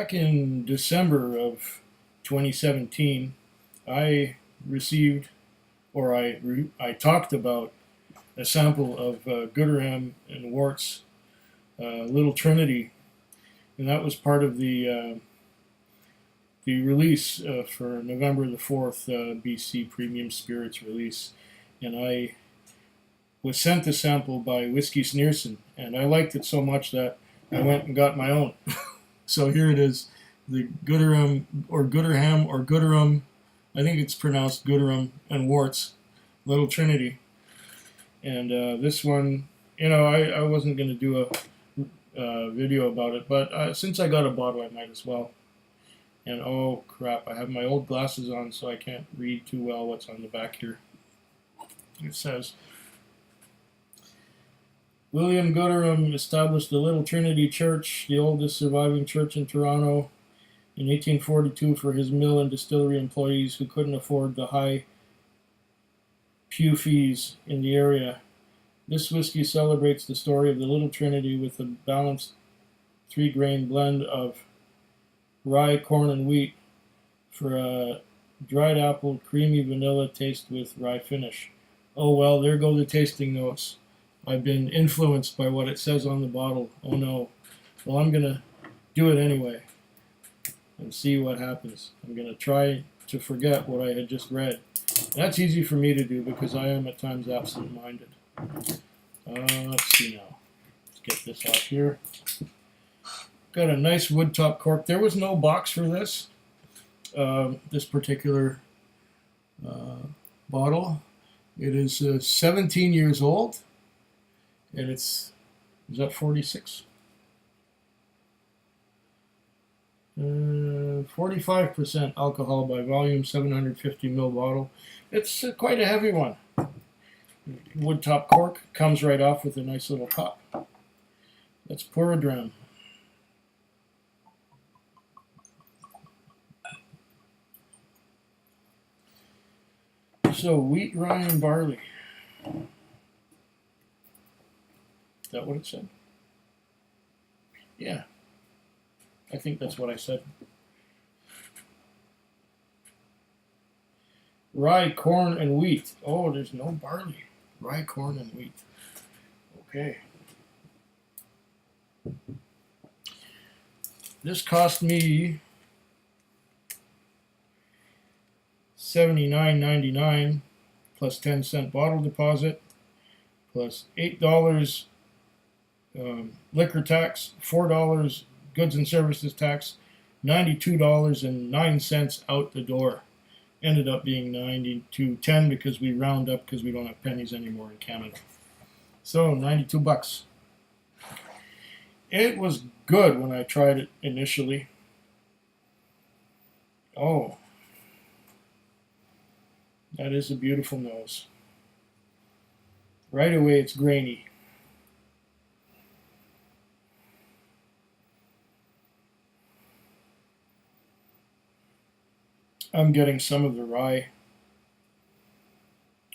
back in December of 2017, I received, or I talked about a sample of Gooderham and Worts, Little Trinity, and that was part of the release for November the 4th BC Premium Spirits release. And I was sent the sample by Whiskey Sneerson, and I liked it so much that I went and got my own. So here it is, the Gooderham or Gooderham, I think it's pronounced Gooderham and Worts, Little Trinity. And this one, I wasn't going to do a video about it, but since I got a bottle, I might as well. And oh crap, I have my old glasses on, so I can't read too well what's on the back here. It says, William Gooderham established the Little Trinity Church, the oldest surviving church in Toronto, in 1842 for his mill and distillery employees who couldn't afford the high pew fees in the area. This whiskey celebrates the story of the Little Trinity with a balanced 3-grain blend of rye, corn, and wheat for a dried apple, creamy vanilla taste with rye finish. Oh well, there go the tasting notes. I've been influenced by what it says on the bottle. Oh no. Well, I'm going to do it anyway and see what happens. I'm going to try to forget what I had just read. That's easy for me to do because I am at times absent-minded. Let's see now. Let's get this off here. Got a nice wood top cork. There was no box for this, this particular bottle. It is 17 years old, and is that 46? 45% alcohol by volume, 750 ml bottle. It's quite a heavy one. Wood top cork comes right off with a nice little top. Let's pour a dram. So, wheat, rye, and barley. Is that what it said? Yeah. I think that's what I said. Rye, corn, and wheat. Oh, there's no barley. Rye, corn, and wheat. Okay. This cost me $79.99 plus 10-cent bottle deposit plus $8 liquor tax, $4 goods and services tax, $92.09 out the door. Ended up being $92.10 because we round up because we don't have pennies anymore in Canada. So 92 bucks. It was good when I tried it initially. Oh, that is a beautiful nose. Right away it's grainy. I'm getting some of the rye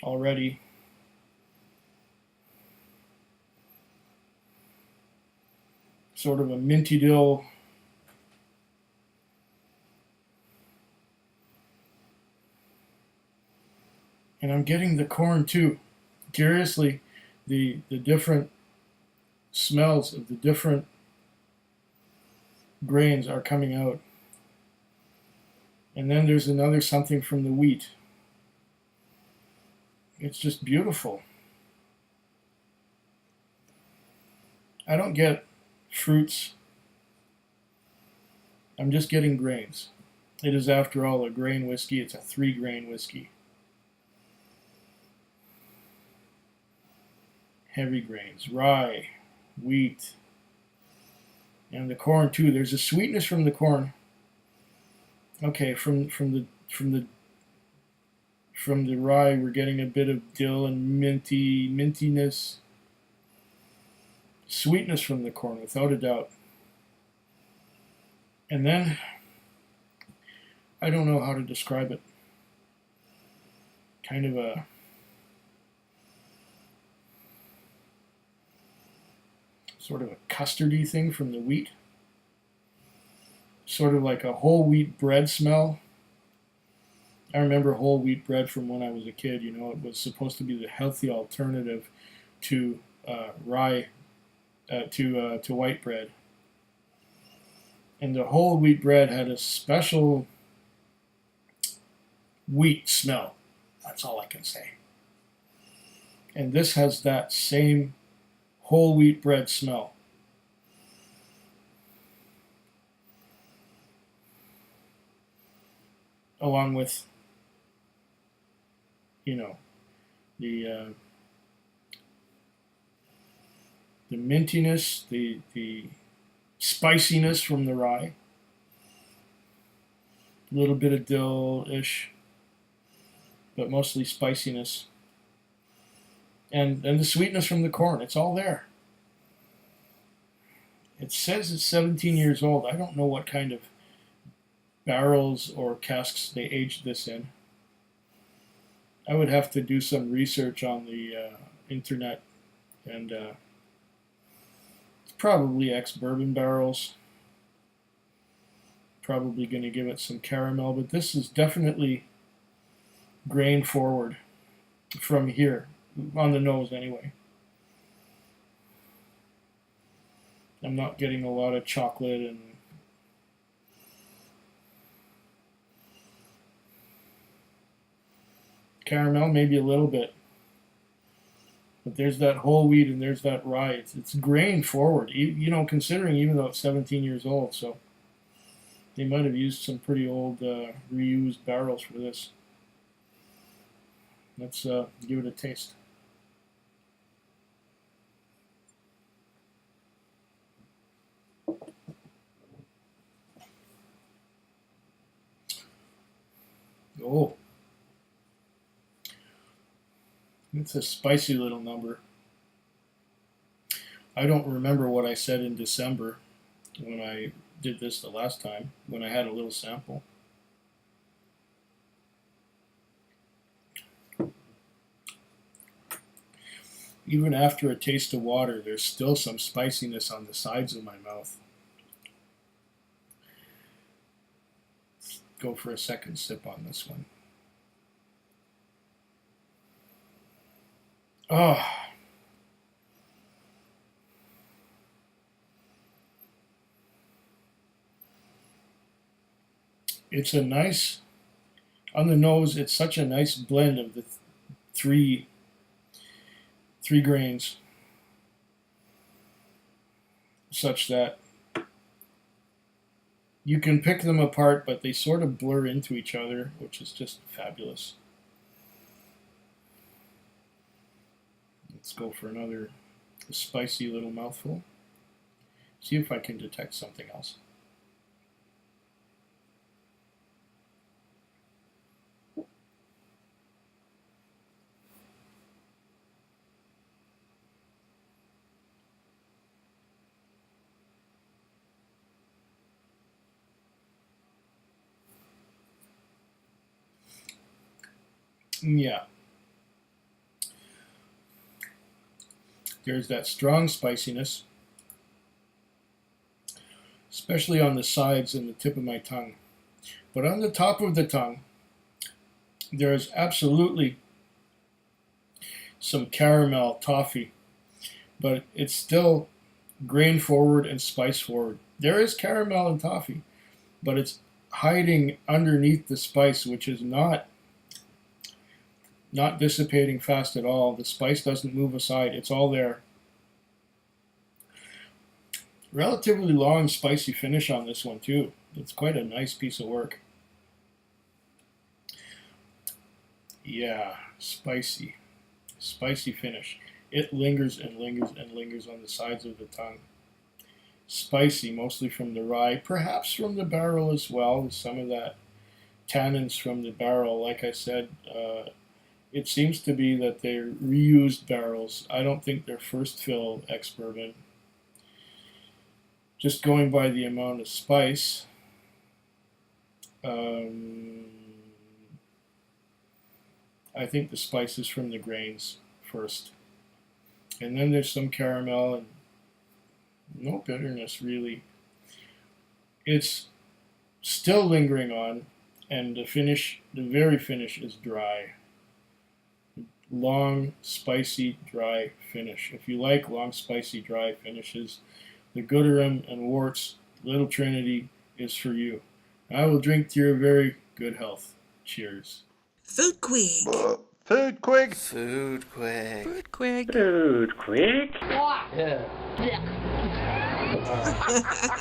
already. Sort of a minty dill. And I'm getting the corn too. Curiously, the different smells of the different grains are coming out. And then there's another something from the wheat. It's just beautiful. I don't get fruits. I'm just getting grains. It is, after all, a grain whiskey. It's a 3-grain whiskey. Heavy grains, rye, wheat, and the corn too. There's a sweetness from the corn. Okay, from the rye, we're getting a bit of dill and mintiness. Sweetness from the corn, without a doubt. And then, I don't know how to describe it. Kind of a sort of a custardy thing from the wheat. sort of like a whole wheat bread smell. I remember whole wheat bread from when I was a kid. You know, it was supposed to be the healthy alternative to rye, to white bread. And the whole wheat bread had a special wheat smell. That's all I can say. And this has that same whole wheat bread smell. Along with, you know, the the mintiness, the spiciness from the rye, a little bit of dill-ish, but mostly spiciness, and the sweetness from the corn. It's all there. It says it's 17 years old. I don't know what kind of barrels or casks they aged this in. I would have to do some research on the internet, and it's probably ex-bourbon barrels. Probably going to give it some caramel, but this is definitely grain forward from here, on the nose anyway. I'm not getting a lot of chocolate and caramel, maybe a little bit. But there's that whole wheat and there's that rye. It's grain forward, you know, considering even though it's 17 years old. So they might have used some pretty old reused barrels for this. Let's give it a taste. Oh, it's a spicy little number. I don't remember what I said in December when I did this the last time, when I had a little sample. Even after a taste of water, there's still some spiciness on the sides of my mouth. Let's go for a second sip on this one. Oh, it's a nice, on the nose, it's such a nice blend of the three grains, such that you can pick them apart, but they sort of blur into each other, which is just fabulous. Let's go for another spicy little mouthful. See if I can detect something else. Yeah. There's that strong spiciness, especially on the sides and the tip of my tongue. But on the top of the tongue, there's absolutely some caramel toffee, but it's still grain forward and spice forward. There is caramel and toffee, but it's hiding underneath the spice, which is not dissipating fast at all. The spice doesn't move aside. It's all there. Relatively long, spicy finish on this one, too. It's quite a nice piece of work. Yeah, spicy. Spicy finish. It lingers and lingers and lingers on the sides of the tongue. Spicy, mostly from the rye, perhaps from the barrel as well, with some of that tannins from the barrel. Like I said, it seems to be that they're reused barrels. I don't think they're first fill ex-bourbon. Just going by the amount of spice, I think the spice is from the grains first. And then there's some caramel and no bitterness really. It's still lingering on, and the very finish is dry. Long, spicy, dry finish. If you like long, spicy, dry finishes, the Gooderham and Worts Little Trinity is for you. I will drink to your very good health. Cheers. Food Quig. Food Quig. Food Quig. Food Quig. Food Quig. Yeah.